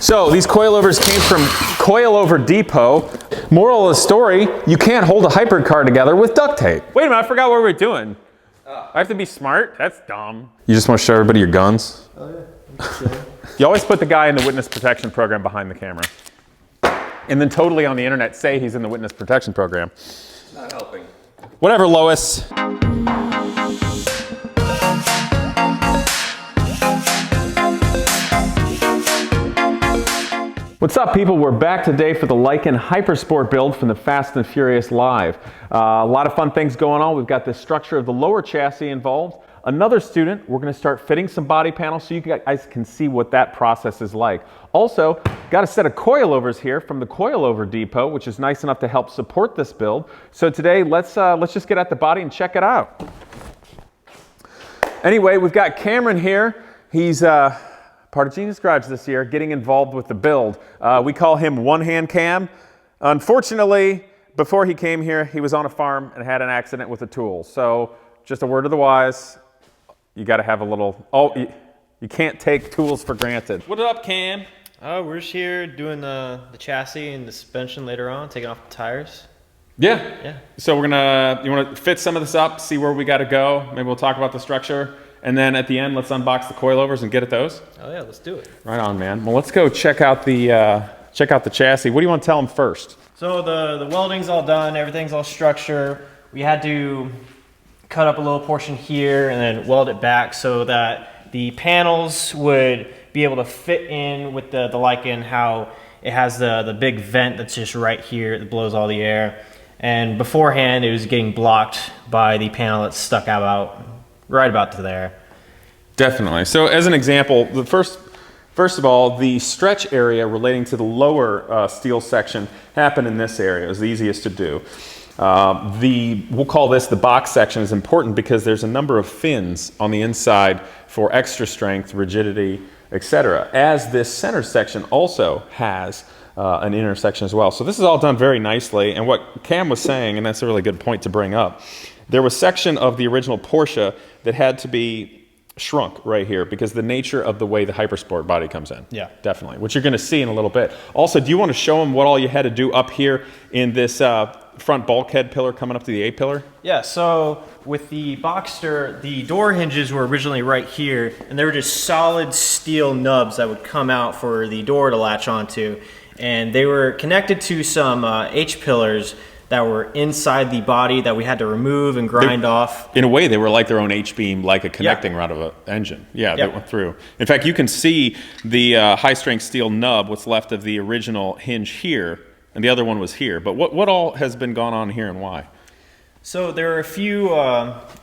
So these coilovers came from Coilover Depot. Moral of the story, you can't hold a hypercar together with duct tape. Wait a minute, I forgot what we were doing. I have to be smart? That's dumb. You just want to show everybody your guns? Oh yeah. You always put the guy in the witness protection program behind the camera. And then totally on the internet say he's in the witness protection program. Not helping. Whatever, Lois. What's up, people? We're back today for the Lykan Hypersport build from the Fast and Furious Live. A lot of fun things going on. We've got the structure of the lower chassis involved. Another student, we're going to start fitting some body panels so you guys can see what that process is like. Also, got a set of coilovers here from the Coilover Depot, which is nice enough to help support this build. So today, let's just get at the body and check it out. Anyway, we've got Cameron here. He's part of Genius Garage this year, getting involved with the build. We call him One Hand Cam. Unfortunately, before he came here, he was on a farm and had an accident with a tool. So just a word of the wise, you got to have a little, you can't take tools for granted. What up, Cam? We're just here doing the chassis and the suspension later on, taking off the tires. Yeah. So you want to fit some of this up, see where we got to go. Maybe we'll talk about the structure. And then at the end, let's unbox the coilovers and get at those. Oh yeah, let's do it. Right on, man. Well, let's go check out the chassis. What do you want to tell them first? So the welding's all done, everything's all structured. We had to cut up a little portion here and then weld it back so that the panels would be able to fit in with the Lykan, how it has the big vent that's just right here that blows all the air. And beforehand, it was getting blocked by the panel that's stuck out right about to there. Definitely. So as an example, first of all, the stretch area relating to the lower steel section happened in this area. It was the easiest to do. We'll call this the box section is important because there's a number of fins on the inside for extra strength, rigidity, etc. As this center section also has an inner section as well. So this is all done very nicely. And what Cam was saying, and that's a really good point to bring up, there was section of the original Porsche that had to be shrunk right here because the nature of the way the Hypersport body comes in. Yeah. Definitely, which you're going to see in a little bit. Also, do you want to show them what all you had to do up here in this front bulkhead pillar coming up to the A-pillar? Yeah, so with the Boxster, the door hinges were originally right here, and they were just solid steel nubs that would come out for the door to latch onto. And they were connected to some H-pillars that were inside the body that we had to remove and grind off. In a way, they were like their own H-beam, like a connecting rod of an engine. Yeah, that went through. In fact, you can see the high-strength steel nub, what's left of the original hinge here, and the other one was here. But what all has been gone on here and why? So there are a few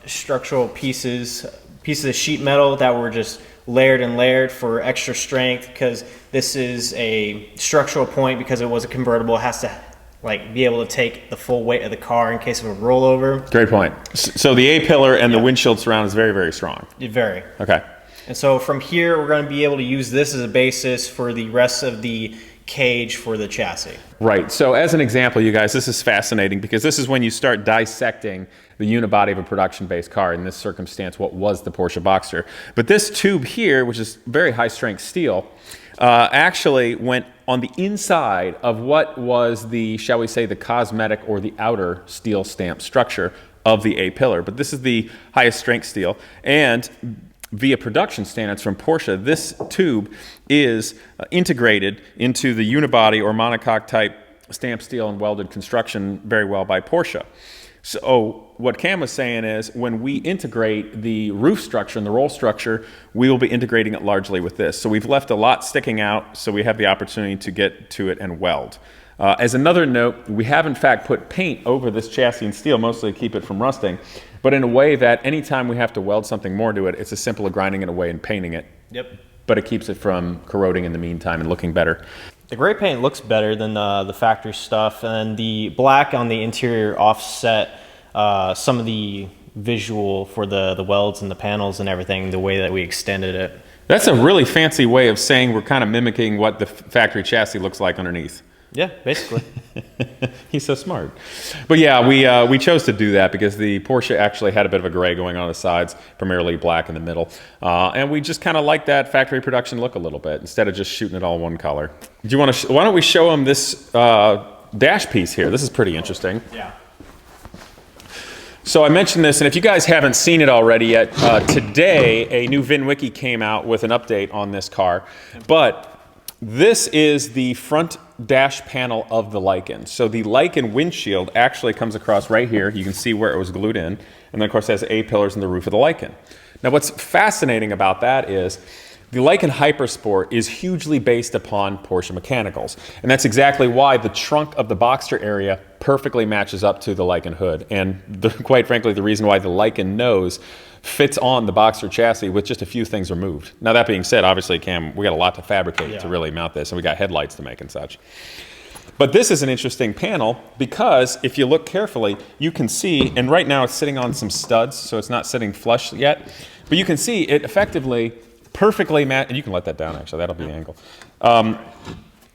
structural pieces of sheet metal that were just layered and layered for extra strength because this is a structural point because it was a convertible. It has to be able to take the full weight of the car in case of a rollover. Great point. So the A-pillar and the windshield surround is very, very strong. Very. Okay. And so from here, we're going to be able to use this as a basis for the rest of the cage for the chassis. Right. So as an example, you guys, this is fascinating because this is when you start dissecting the unibody of a production-based car. In this circumstance, what was the Porsche Boxster. But this tube here, which is very high-strength steel, actually went on the inside of what was the, shall we say, the cosmetic or the outer steel stamp structure of the A-pillar. But this is the highest strength steel. And via production standards from Porsche, this tube is integrated into the unibody or monocoque type stamped steel and welded construction very well by Porsche. So what Cam was saying is when we integrate the roof structure and the roll structure, we will be integrating it largely with this. So we've left a lot sticking out so we have the opportunity to get to it and weld. As another note, we have in fact put paint over this chassis in steel, mostly to keep it from rusting, but in a way that anytime we have to weld something more to it, it's as simple as grinding it away and painting it. Yep. But it keeps it from corroding in the meantime and looking better. The gray paint looks better than the factory stuff, and the black on the interior offset some of the visual for the welds and the panels and everything, the way that we extended it. That's a really fancy way of saying we're kind of mimicking what the factory chassis looks like underneath. Yeah, basically. He's so smart. But yeah, we chose to do that because the Porsche actually had a bit of a gray going on the sides, primarily black in the middle. And we just kind of like that factory production look a little bit instead of just shooting it all one color. Do you want to? Why don't we show them this dash piece here? This is pretty interesting. Yeah. So I mentioned this, and if you guys haven't seen it already yet, today a new VinWiki came out with an update on this car. But this is the front dash panel of the Lykan. So the Lykan windshield actually comes across right here. You can see where it was glued in. And then of course it has A-pillars in the roof of the Lykan. Now what's fascinating about that is the Lykan Hypersport is hugely based upon Porsche mechanicals. And that's exactly why the trunk of the Boxster area perfectly matches up to the Lykan hood. And quite frankly, the reason why the Lykan nose fits on the Boxster chassis with just a few things removed. Now that being said, obviously, Cam, we got a lot to fabricate to really mount this, and we got headlights to make and such. But this is an interesting panel because if you look carefully, you can see, and right now it's sitting on some studs, so it's not sitting flush yet, but you can see it effectively perfectly you can let that down actually, that'll be the angle.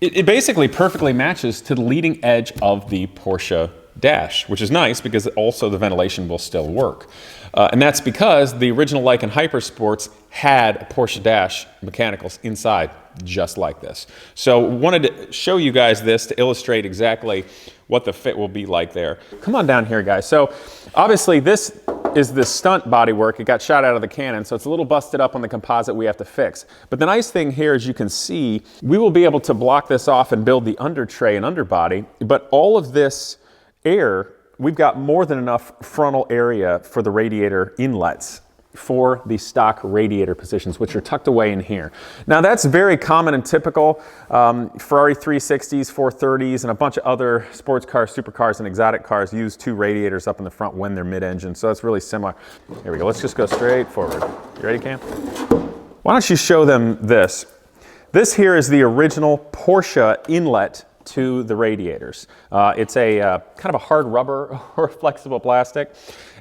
It basically perfectly matches to the leading edge of the Porsche dash, which is nice because also the ventilation will still work. And that's because the original Lykan Hypersports had Porsche dash mechanicals inside just like this. So wanted to show you guys this to illustrate exactly what the fit will be like there. Come on down here, guys. So obviously this is the stunt bodywork. It got shot out of the cannon, so it's a little busted up on the composite we have to fix. But the nice thing here, as you can see, we will be able to block this off and build the under tray and underbody, but all of this air, we've got more than enough frontal area for the radiator inlets for the stock radiator positions, which are tucked away in here. Now that's very common and typical. Ferrari 360s, 430s, and a bunch of other sports cars, supercars, and exotic cars use two radiators up in the front when they're mid-engine, so it's really similar. Here we go, let's just go straight forward. You ready, Cam? Why don't you show them this? This here is the original Porsche inlet to the radiators. It's a kind of a hard rubber or flexible plastic,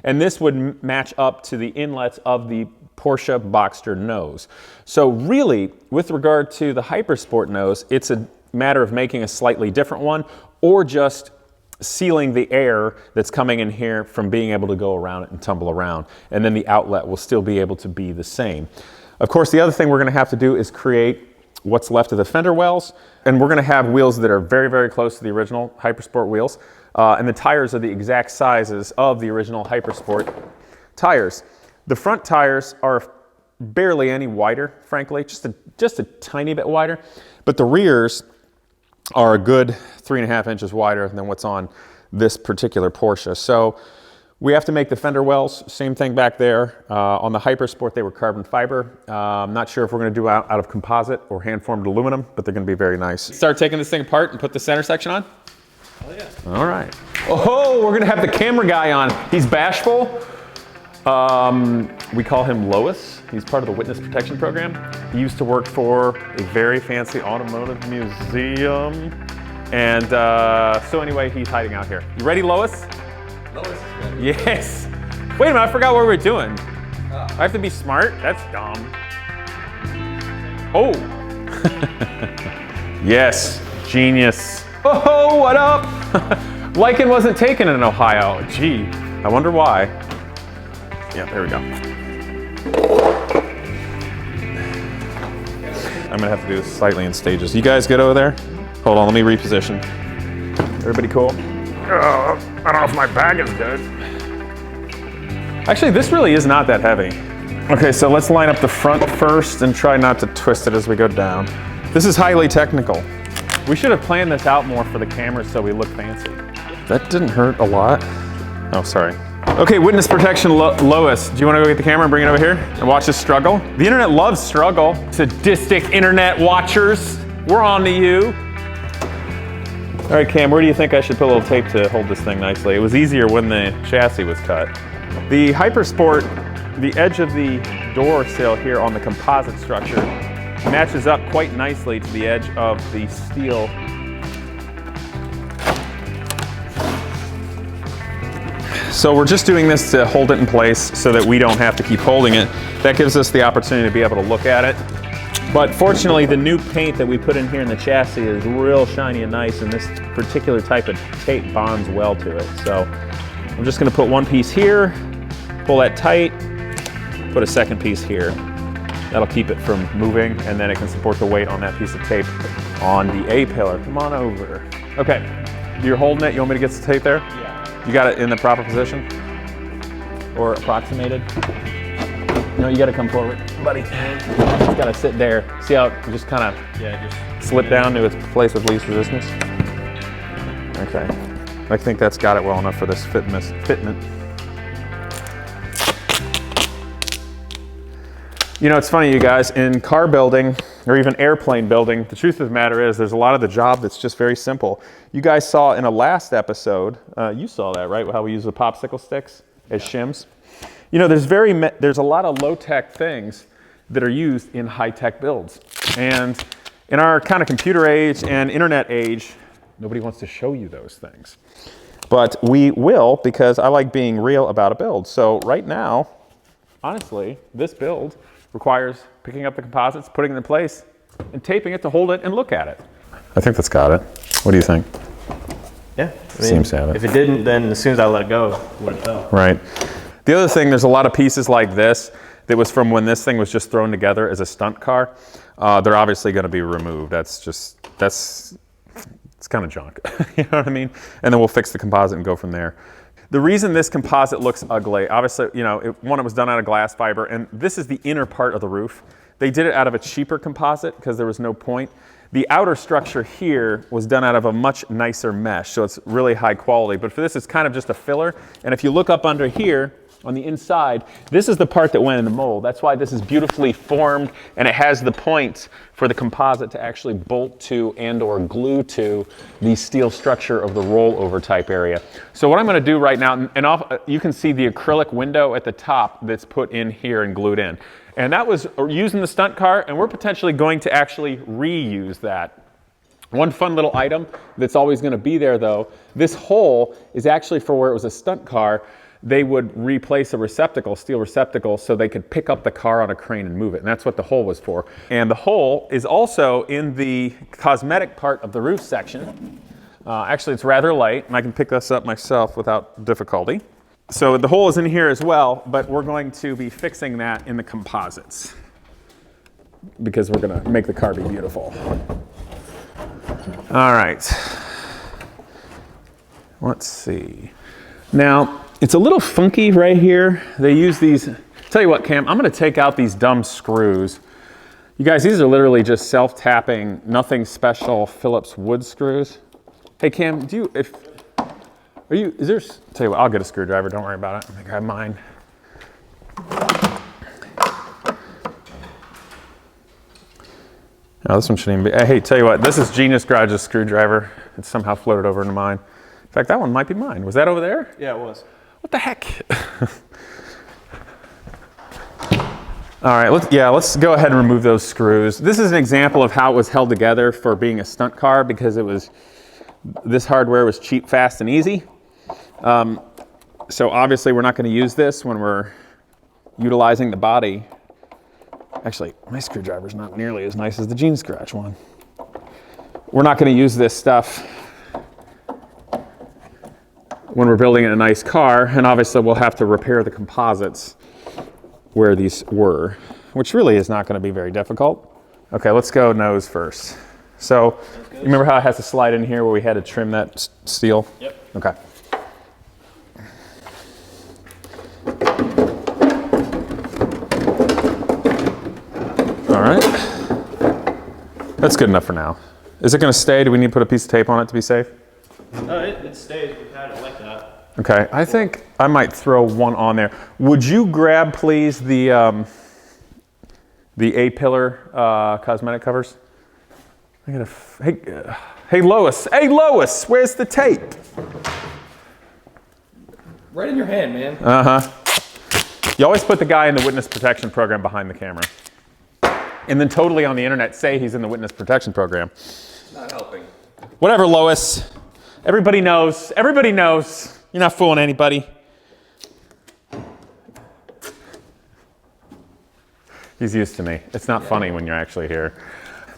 and this would match up to the inlets of the Porsche Boxster nose. So really, with regard to the Hypersport nose, it's a matter of making a slightly different one or just sealing the air that's coming in here from being able to go around it and tumble around, and then the outlet will still be able to be the same. Of course, the other thing we're going to have to do is create what's left of the fender wells, and we're going to have wheels that are very, very close to the original Hypersport wheels, and the tires are the exact sizes of the original Hypersport tires. The front tires are barely any wider, frankly, just a tiny bit wider, but the rears are a good 3.5 inches wider than what's on this particular Porsche. So we have to make the fender wells, same thing back there. On the Hypersport, they were carbon fiber. I'm not sure if we're gonna do out of composite or hand-formed aluminum, but they're gonna be very nice. Start taking this thing apart and put the center section on? Oh yeah. All right. Oh, we're gonna have the camera guy on. He's bashful. We call him Lois. He's part of the witness protection program. He used to work for a very fancy automotive museum. And so anyway, he's hiding out here. You ready, Lois? Lois is ready. Yes. Wait a minute, I forgot what we were doing. I have to be smart? That's dumb. Oh. Yes, genius. Oh, what up? Lykan wasn't taken in Ohio. Gee, I wonder why. Yeah, there we go. I'm gonna have to do this slightly in stages. You guys good over there? Hold on, let me reposition. Everybody cool? I don't know if my bag is good. Actually, this really is not that heavy. Okay, so let's line up the front first and try not to twist it as we go down. This is highly technical. We should have planned this out more for the cameras so we look fancy. That didn't hurt a lot. Oh, sorry. Okay, witness protection, Lois. Do you want to go get the camera and bring it over here and watch us struggle? The internet loves struggle. Sadistic internet watchers, we're on to you. All right, Cam, where do you think I should put a little tape to hold this thing nicely? It was easier when the chassis was cut. The Hypersport, the edge of the door sill here on the composite structure matches up quite nicely to the edge of the steel. So we're just doing this to hold it in place so that we don't have to keep holding it. That gives us the opportunity to be able to look at it But fortunately, the new paint that we put in here in the chassis is real shiny and nice, and this particular type of tape bonds well to it. So I'm just gonna put one piece here, pull that tight, put a second piece here. That'll keep it from moving, and then it can support the weight on that piece of tape on the A-pillar. Come on over. Okay, you're holding it. You want me to get the tape there? Yeah. You got it in the proper position? Or approximated? No, you gotta come forward, buddy. It's gotta sit there. See how it just kind of slip down to its place of least resistance? Okay. I think that's got it well enough for this fitment. You know, it's funny, you guys, in car building, or even airplane building, the truth of the matter is there's a lot of the job that's just very simple. You guys saw in a last episode, you saw that, right? How we use the popsicle sticks as shims. You know, there's a lot of low-tech things that are used in high-tech builds. And in our kind of computer age and internet age, nobody wants to show you those things. But we will, because I like being real about a build. So right now, honestly, this build requires picking up the composites, putting them in place, and taping it to hold it and look at it. I think that's got it. What do you think? Yeah. Seems to have it. If it didn't, then as soon as I let it go, it would have fell. Right. The other thing, there's a lot of pieces like this that was from when this thing was just thrown together as a stunt car. They're obviously going to be removed. It's kind of junk. You know what I mean? And then we'll fix the composite and go from there. The reason this composite looks ugly, obviously, you know, it was done out of glass fiber, and this is the inner part of the roof. They did it out of a cheaper composite because there was no point. The outer structure here was done out of a much nicer mesh, so it's really high quality. But for this, it's kind of just a filler. And if you look up under here, on the inside, this is the part that went in the mold. That's why this is beautifully formed, and it has the points for the composite to actually bolt to and or glue to the steel structure of the rollover type area. So what I'm going to do right now, and you can see the acrylic window at the top that's put in here and glued in. And that was used in the stunt car, and we're potentially going to actually reuse that. One fun little item that's always going to be there though, this hole is actually for where it was a stunt car. They would replace a receptacle, steel receptacle, so they could pick up the car on a crane and move it. And that's what the hole was for. And the hole is also in the cosmetic part of the roof section. Actually, it's rather light, and I can pick this up myself without difficulty. So the hole is in here as well, but we're going to be fixing that in the composites because we're going to make the car be beautiful. All right. Let's see. Now, it's a little funky right here. They use these, tell you what, Cam, I'm gonna take out these dumb screws. You guys, these are literally just self-tapping, nothing special Phillips wood screws. Hey Cam, tell you what, I'll get a screwdriver, don't worry about it. I'm gonna grab mine. Oh, this one shouldn't even be, hey, tell you what, this is Genius Garage's screwdriver. It's somehow floated over into mine. In fact, that one might be mine. Was that over there? Yeah, it was. What the heck? All right, let's go ahead and remove those screws. This is an example of how it was held together for being a stunt car because this hardware was cheap, fast, and easy. So obviously we're not going to use this when we're utilizing the body. Actually, my screwdriver's not nearly as nice as the Gene Scratch one. We're not going to use this stuff when we're building a nice car, and obviously we'll have to repair the composites where these were, which really is not going to be very difficult. Okay, let's go nose first. So, you remember how it has to slide in here where we had to trim that steel? Yep. Okay. All right. That's good enough for now. Is it going to stay? Do we need to put a piece of tape on it to be safe? It stays. We've had it like that. Okay, I think I might throw one on there. Would you grab, please, the A-pillar cosmetic covers? Hey, Lois. Hey, Lois, where's the tape? Right in your hand, man. Uh-huh. You always put the guy in the witness protection program behind the camera. And then totally on the internet say he's in the witness protection program. Not helping. Whatever, Lois. Everybody knows. Everybody knows. You're not fooling anybody. He's used to me. It's not funny when you're actually here.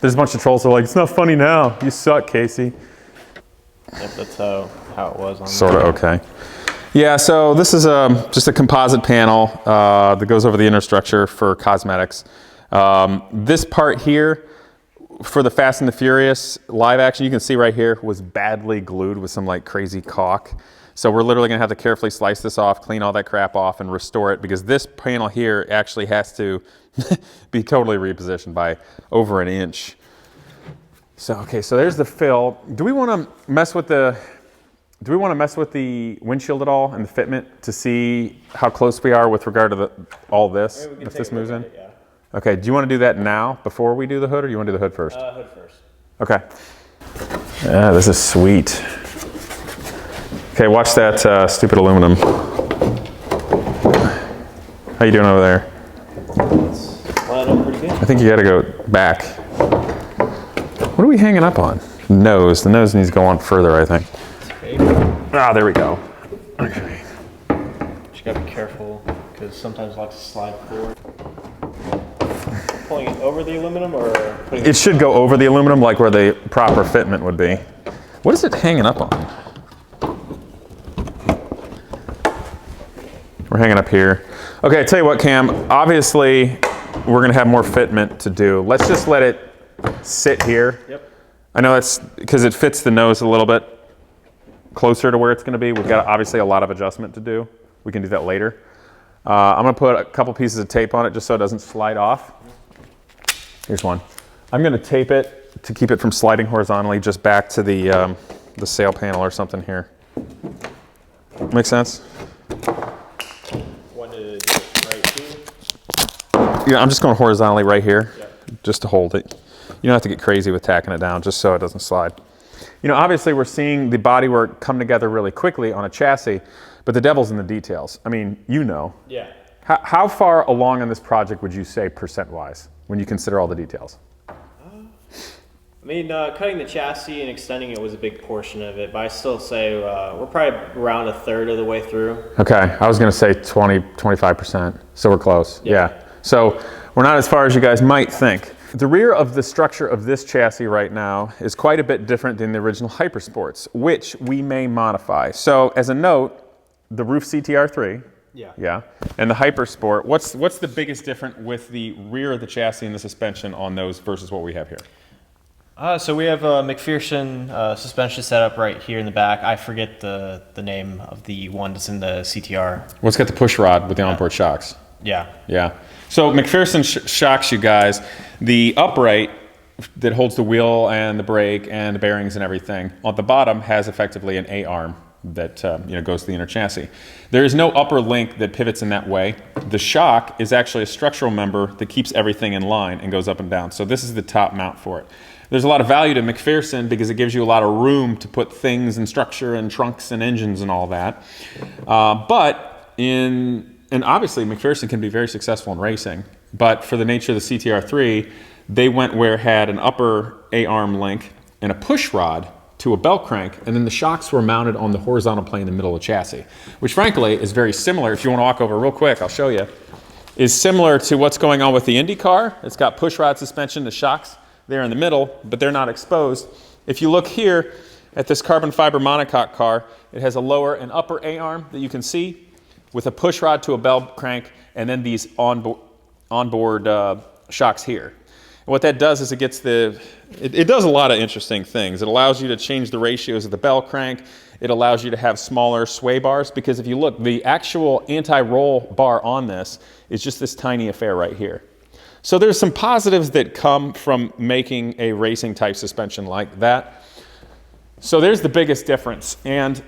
There's a bunch of trolls that are like, it's not funny now. You suck, Casey. Yep, that's how it was on Sort of okay. Yeah, so this is just a composite panel that goes over the inner structure for cosmetics. This part here, for the Fast and the Furious live action, you can see right here, was badly glued with some like crazy caulk. So we're literally gonna have to carefully slice this off, clean all that crap off, and restore it, because this panel here actually has to be totally repositioned by over an inch. So, okay, so there's the fill. Do we wanna mess with the windshield at all and the fitment to see how close we are with regard to all this, if this moves in? Yeah. Okay, do you want to do that now before we do the hood, or do you want to do the hood first? Hood first. Okay. Yeah, this is sweet. Okay, watch that stupid aluminum. How you doing over there? It's lining up pretty good. I think you got to go back. What are we hanging up on? Nose. The nose needs to go on further, I think. Ah, there we go. Okay. Just gotta be careful, because sometimes it likes to slide forward. Pulling it over the aluminum, or putting It should go over the aluminum, like where the proper fitment would be. What is it hanging up on? We're hanging up here. Okay, I tell you what, Cam, obviously we're gonna have more fitment to do. Let's just let it sit here. Yep. I know that's because it fits the nose a little bit closer to where it's gonna be. We've got obviously a lot of adjustment to do. We can do that later. I'm gonna put a couple pieces of tape on it just so it doesn't slide off. Here's one. I'm gonna tape it to keep it from sliding horizontally just back to the sail panel or something here. Make sense? One to do it right here. Yeah, I'm just going horizontally right here, Yep. just to hold it. You don't have to get crazy with tacking it down, just so it doesn't slide. You know, obviously we're seeing the bodywork come together really quickly on a chassis, but the devil's in the details. I mean, you know. Yeah. How far along on this project would you say percent-wise when you consider all the details? I mean, cutting the chassis and extending it was a big portion of it, but I still say we're probably around a third of the way through. Okay, I was gonna say 20, 25%, so we're close, yeah. So we're not as far as you guys might think. The rear of the structure of this chassis right now is quite a bit different than the original Hypersports, which we may modify. So as a note, the roof CTR3, yeah, and the Hypersport, what's the biggest difference with the rear of the chassis and the suspension on those versus what we have here? So we have a McPherson suspension setup right here in the back. I forget the name of the one that's in the CTR. Well, it's got the push rod with the onboard shocks. Yeah. Yeah. So McPherson shocks, you guys, the upright that holds the wheel and the brake and the bearings and everything on the bottom has effectively an A-arm that goes to the inner chassis. There is no upper link that pivots in that way. The shock is actually a structural member that keeps everything in line and goes up and down. So this is the top mount for it. There's a lot of value to McPherson because it gives you a lot of room to put things and structure and trunks and engines and all that. And obviously McPherson can be very successful in racing, but for the nature of the CTR3, they went where it had an upper A-arm link and a push rod to a belt crank, and then the shocks were mounted on the horizontal plane in the middle of the chassis, which frankly is very similar. If you want to walk over real quick, I'll show you, is similar to what's going on with the Indy car. It's got push rod suspension, the shocks there in the middle, but they're not exposed. If you look here at this carbon fiber monocoque car, it has a lower and upper A-arm that you can see with a push rod to a belt crank, and then these onboard shocks here. And what that does is it does a lot of interesting things. It allows you to change the ratios of the bell crank. It allows you to have smaller sway bars, because if you look, the actual anti-roll bar on this is just this tiny affair right here. So there's some positives that come from making a racing type suspension like that. So there's the biggest difference. And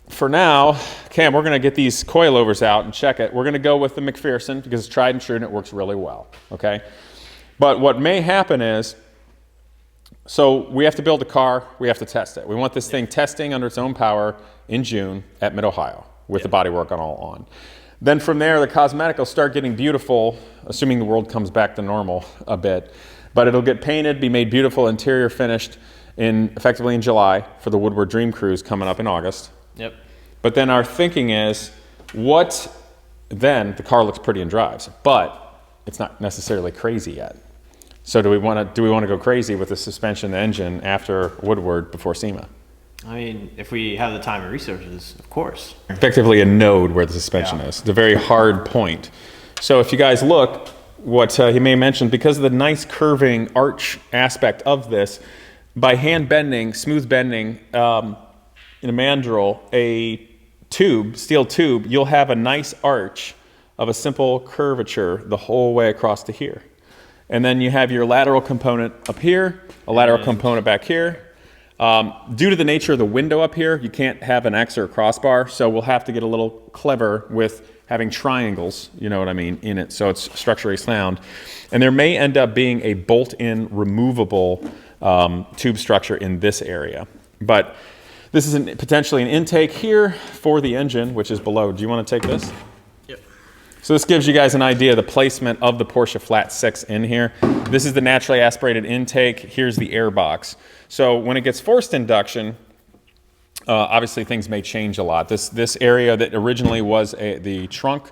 for now, Cam, we're gonna get these coilovers out and check it. We're gonna go with the McPherson because it's tried and true and it works really well, okay? But what may happen is, so we have to build a car, we have to test it. We want this thing testing under its own power in June at Mid-Ohio with the bodywork all on. Then from there, the cosmetic will start getting beautiful, assuming the world comes back to normal a bit. But it'll get painted, be made beautiful, interior finished effectively in July for the Woodward Dream Cruise coming up in August. Yep. But then our thinking is, the car looks pretty and drives, but it's not necessarily crazy yet. So do we want to go crazy with the suspension engine after Woodward before SEMA? I mean, if we have the time and resources, of course. Effectively a node where the suspension is. It's a very hard point. So if you guys look, what he may mention, because of the nice curving arch aspect of this, by hand bending, smooth bending in a mandrel, a tube, steel tube, you'll have a nice arch of a simple curvature the whole way across to here. And then you have your lateral component up here, a lateral component back here. Due to the nature of the window up here, you can't have an X or a crossbar, so we'll have to get a little clever with having triangles, you know what I mean, in it, so it's structurally sound. And there may end up being a bolt-in removable tube structure in this area. But this is potentially an intake here for the engine, which is below. Do you want to take this? Yep. So this gives you guys an idea of the placement of the Porsche Flat 6 in here. This is the naturally aspirated intake. Here's the air box. So when it gets forced induction, obviously things may change a lot. This area that originally was the trunk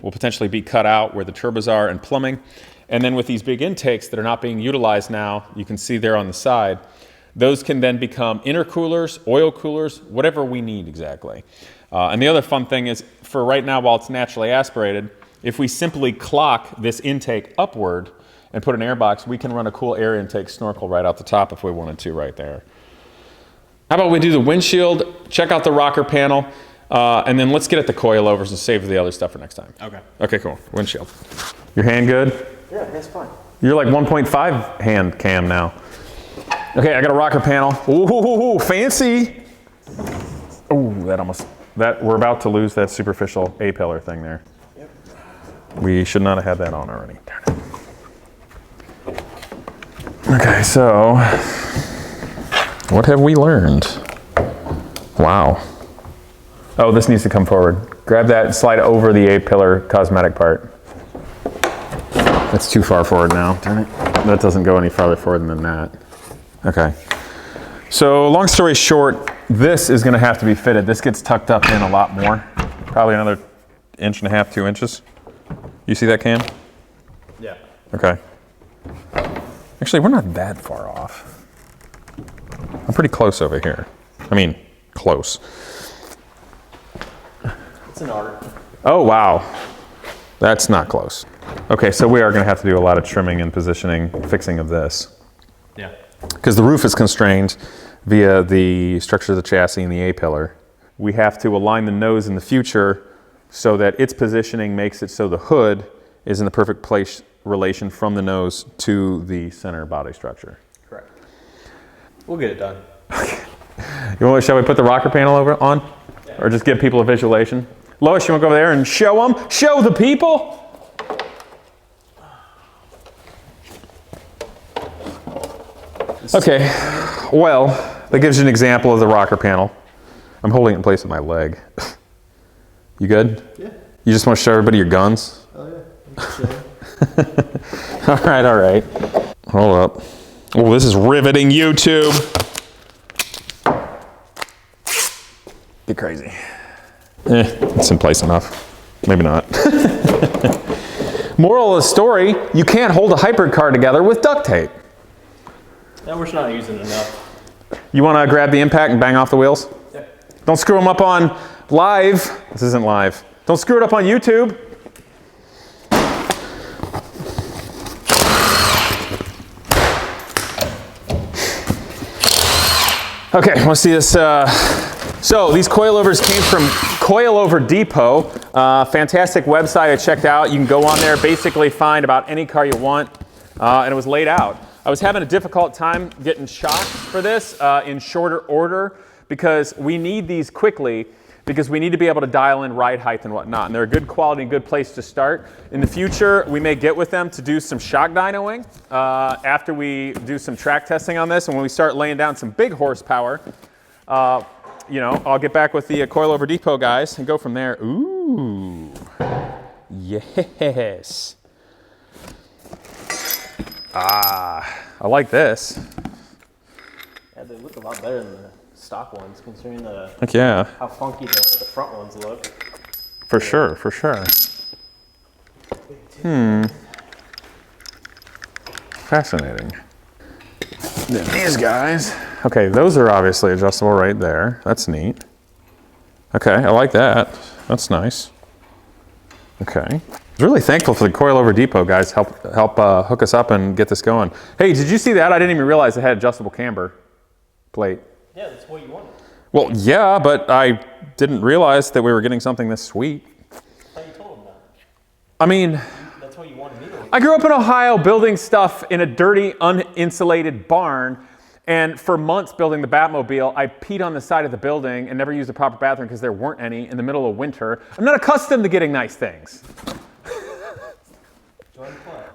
will potentially be cut out where the turbos are and plumbing. And then with these big intakes that are not being utilized now, you can see there on the side, those can then become intercoolers, oil coolers, whatever we need exactly. And the other fun thing is, for right now while it's naturally aspirated, if we simply clock this intake upward and put an air box, we can run a cool air intake snorkel right out the top if we wanted to right there. How about we do the windshield, check out the rocker panel, and then let's get at the coilovers and save the other stuff for next time. Okay. Okay, cool. Windshield. Your hand good? Yeah, that's fine. You're like 1.5 hand cam now. Okay, I got a rocker panel. Ooh, fancy. Ooh, we're about to lose that superficial A-pillar thing there. Yep. We should not have had that on already. Darn it. Okay, so what have we learned? Wow. Oh, this needs to come forward. Grab that and slide over the A-pillar cosmetic part. That's too far forward now. Darn it. That doesn't go any farther forward than that. Okay. So long story short, this is going to have to be fitted. This gets tucked up in a lot more. Probably another 1.5 inches, 2 inches. You see that, Cam? Yeah. Okay. Actually, we're not that far off. I'm pretty close over here. I mean, close. It's an art. Oh, wow. That's not close. Okay, so we are going to have to do a lot of trimming and positioning, fixing of this. Yeah. Because the roof is constrained via the structure of the chassis and the A-pillar. We have to align the nose in the future so that its positioning makes it so the hood is in the perfect place relation from the nose to the center body structure. Correct. We'll get it done. Shall we put the rocker panel on? Yeah. Or just give people a visualization? Lois, you want to go over there and show them? Show the people? Okay, well, that gives you an example of the rocker panel. I'm holding it in place with my leg. You good? Yeah. You just want to show everybody your guns? Oh yeah. All right. Hold up. Oh, this is riveting YouTube. Get crazy. It's in place enough. Maybe not. Moral of the story, you can't hold a hybrid car together with duct tape. No, we're just not using it enough. You want to grab the impact and bang off the wheels? Yeah. Don't screw them up on live. This isn't live. Don't screw it up on YouTube. Okay, let's see this. So these coilovers came from Coilover Depot. Fantastic website I checked out. You can go on there, basically find about any car you want, and it was laid out. I was having a difficult time getting shocks for this in shorter order because we need these quickly because we need to be able to dial in ride height and whatnot. And they're a good quality and good place to start. In the future, we may get with them to do some shock dynoing after we do some track testing on this. And when we start laying down some big horsepower, I'll get back with the Coilover Depot guys and go from there. Ooh, yes. I like this. Yeah, they look a lot better than the stock ones, considering Heck yeah. how funky the front ones look. For sure. Fascinating. Then these guys. Okay, those are obviously adjustable right there. That's neat. Okay, I like that. That's nice. Okay. I was really thankful for the Coilover Depot guys help hook us up and get this going. Hey, did you see that? I didn't even realize it had adjustable camber plate. Yeah, that's what you wanted. Well, yeah, but I didn't realize that we were getting something this sweet. I thought you told them that. I mean, that's what you wanted me to do. I grew up in Ohio building stuff in a dirty, uninsulated barn. And for months building the Batmobile, I peed on the side of the building and never used a proper bathroom because there weren't any in the middle of winter. I'm not accustomed to getting nice things.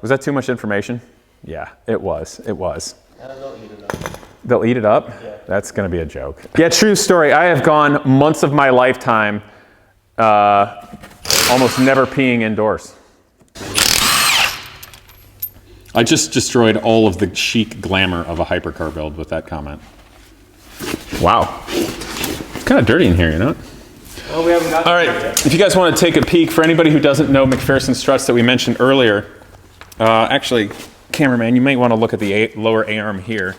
Was that too much information? Yeah, it was. It was. They'll eat it up. They'll eat it up? Yeah. That's going to be a joke. Yeah, true story. I have gone months of my lifetime almost never peeing indoors. I just destroyed all of the chic glamour of a hypercar build with that comment. Wow. It's kind of dirty in here, you know? Well, we haven't got all right, if you guys want to take a peek, for anybody who doesn't know McPherson struts that we mentioned earlier, actually, cameraman, you might want to look at the lower A-arm here.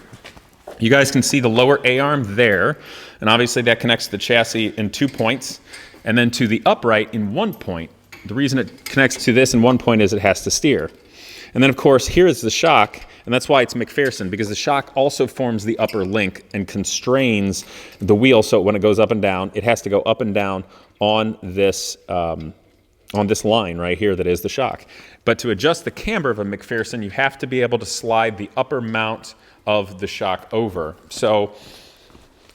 You guys can see the lower A-arm there, and obviously that connects to the chassis in 2 points, and then to the upright in 1 point. The reason it connects to this in 1 point is it has to steer. And then, of course, here is the shock, and that's why it's McPherson, because the shock also forms the upper link and constrains the wheel, so when it goes up and down, it has to go up and down on this line right here that is the shock. But to adjust the camber of a McPherson, you have to be able to slide the upper mount of the shock over. So,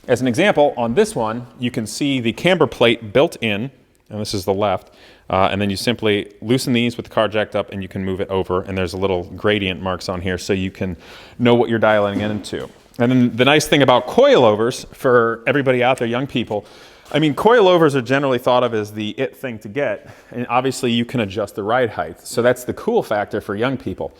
as an example, on this one, you can see the camber plate built in, and this is the left, and then you simply loosen these with the car jacked up and you can move it over, and there's a little gradient marks on here so you can know what you're dialing into. And then the nice thing about coilovers, for everybody out there, young people, I mean, coilovers are generally thought of as the it thing to get, and obviously you can adjust the ride height. So that's the cool factor for young people.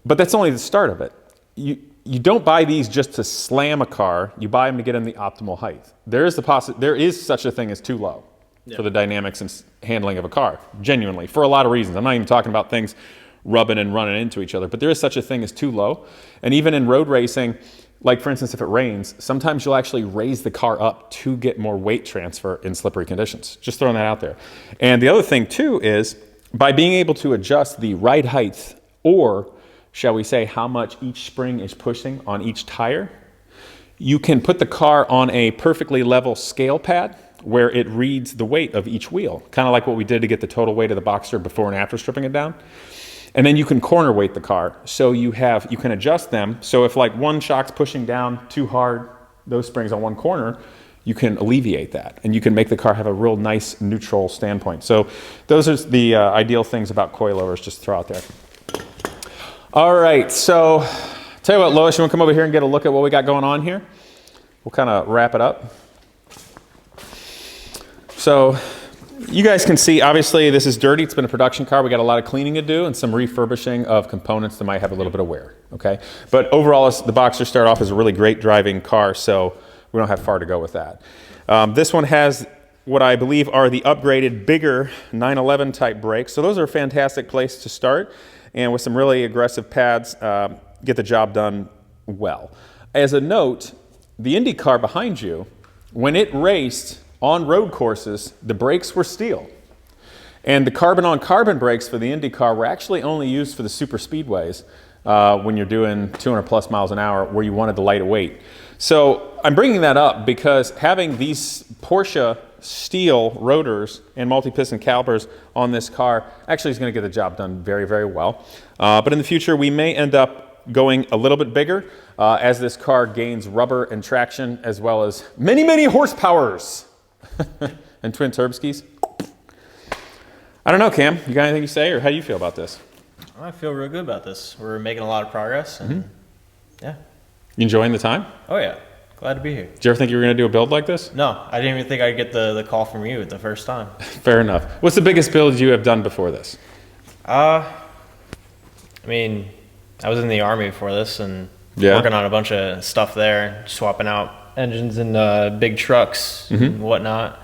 But that's only the start of it. You don't buy these just to slam a car, you buy them to get in the optimal height. There is such a thing as too low. Yeah. For the dynamics and handling of a car, genuinely, for a lot of reasons. I'm not even talking about things rubbing and running into each other, but there is such a thing as too low. And even in road racing, like for instance, if it rains, sometimes you'll actually raise the car up to get more weight transfer in slippery conditions. Just throwing that out there. And the other thing too is, by being able to adjust the ride height, or shall we say how much each spring is pushing on each tire, you can put the car on a perfectly level scale pad where it reads the weight of each wheel, kind of like what we did to get the total weight of the Boxster before and after stripping it down. And then you can corner weight the car, so you can adjust them. So if like one shock's pushing down too hard, those springs on one corner, you can alleviate that, and you can make the car have a real nice neutral standpoint. So those are the ideal things about coilovers, just to throw out there. All right, so tell you what, Lois, you want to come over here and get a look at what we got going on here? We'll kind of wrap it up. So you guys can see, obviously, this is dirty. It's been a production car. We got a lot of cleaning to do and some refurbishing of components that might have a little bit of wear, okay? But overall, the Boxster started off as a really great driving car, so we don't have far to go with that. This one has what I believe are the upgraded, bigger 911 type brakes. So those are a fantastic place to start, and with some really aggressive pads, get the job done well. As a note, the Indy car behind you, when it raced on road courses, the brakes were steel. And the carbon-on-carbon brakes for the Indy car were actually only used for the super speedways when you're doing 200 plus miles an hour where you wanted the lighter weight. So I'm bringing that up because having these Porsche steel rotors and multi-piston calipers on this car actually is going to get the job done very, very well. But in the future, we may end up going a little bit bigger as this car gains rubber and traction, as well as many, many horsepowers. And twin turb skis. I don't know, Cam. You got anything to say, or how do you feel about this? I feel real good about this. We're making a lot of progress, and yeah. You enjoying the time? Oh yeah, glad to be here. Did you ever think you were going to do a build like this? No, I didn't even think I'd get the call from you the first time. Fair enough. What's the biggest build you have done before this? I mean, I was in the Army before this, and working on a bunch of stuff there, swapping out engines in big trucks and whatnot,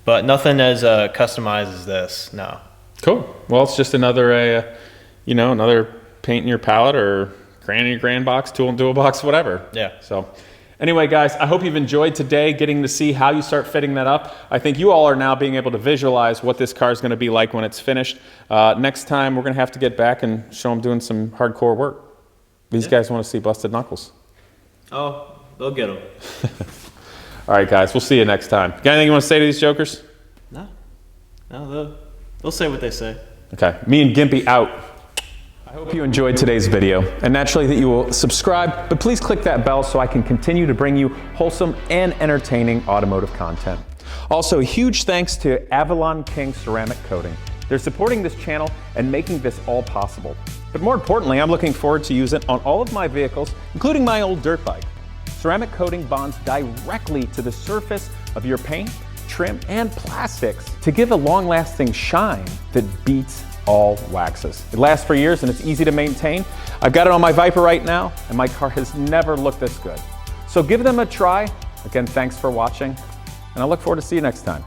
but nothing as customized as this. No. Cool. Well, it's just another, another paint in your palette or crayon in your crayon box, tool and tool box, whatever. Yeah. So anyway, guys, I hope you've enjoyed today getting to see how you start fitting that up. I think you all are now being able to visualize what this car is going to be like when it's finished. Next time, we're going to have to get back and show them doing some hardcore work. These guys want to see busted knuckles. Oh, they'll get them. All right, guys, we'll see you next time. Got anything you want to say to these jokers? No, they'll say what they say. Okay, me and Gimpy out. I hope you enjoyed today's video, and naturally that you will subscribe, but please click that bell so I can continue to bring you wholesome and entertaining automotive content. Also, a huge thanks to Avalon King ceramic coating. They're supporting this channel and making this all possible. But more importantly, I'm looking forward to use it on all of my vehicles, including my old dirt bike. Ceramic coating bonds directly to the surface of your paint, trim, and plastics to give a long-lasting shine that beats all waxes. It lasts for years and it's easy to maintain. I've got it on my Viper right now, and my car has never looked this good. So give them a try. Again, thanks for watching, and I look forward to see you next time.